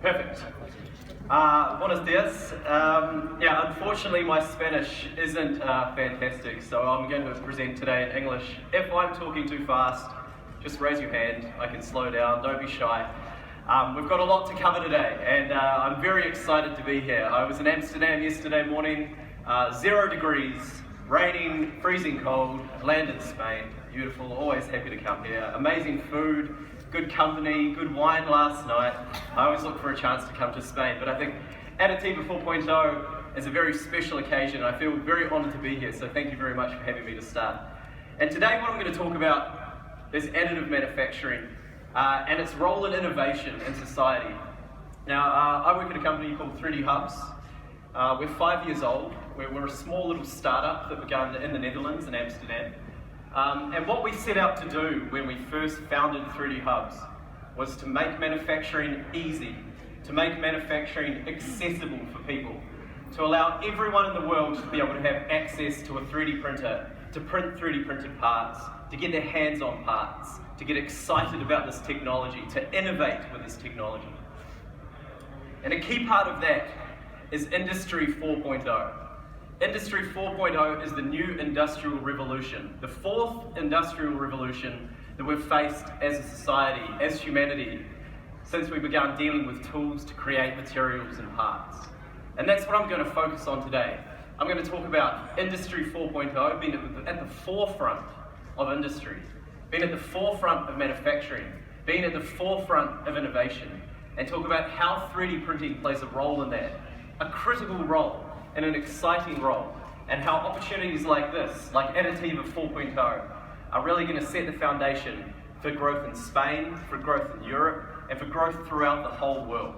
Perfect. Buenos dias. Unfortunately my Spanish isn't fantastic, so I'm going to present today in English. If I'm talking too fast, just raise your hand. I can slow down, don't be shy. We've got a lot to cover today, and I'm very excited to be here. I was in Amsterdam yesterday morning, 0 degrees, raining, freezing cold, landed in Spain. Beautiful, always happy to come here. Amazing food, good company, good wine last night. I always look for a chance to come to Spain, but I think Additive 4.0 is a very special occasion. I feel very honoured to be here, so thank you very much for having me to start. And today what I'm going to talk about is additive manufacturing and its role in innovation in society. Now, I work at a company called 3D Hubs. We're 5 years old. We're a small little startup that began in the Netherlands, in Amsterdam. And what we set out to do when we first founded 3D Hubs was to make manufacturing easy, to make manufacturing accessible for people, to allow everyone in the world to be able to have access to a 3D printer, to print 3D printed parts, to get their hands on parts, to get excited about this technology, to innovate with this technology. And a key part of that is Industry 4.0. Industry 4.0 is the new industrial revolution, the fourth industrial revolution that we've faced as a society, as humanity, since we began dealing with tools to create materials and parts. And that's what I'm going to focus on today. I'm going to talk about Industry 4.0 being at the forefront of industry, being at the forefront of manufacturing, being at the forefront of innovation, and talk about how 3D printing plays a role in that, a critical role and an exciting role, and how opportunities like this, like Additive 4.0, are really going to set the foundation for growth in Spain, for growth in Europe, and for growth throughout the whole world.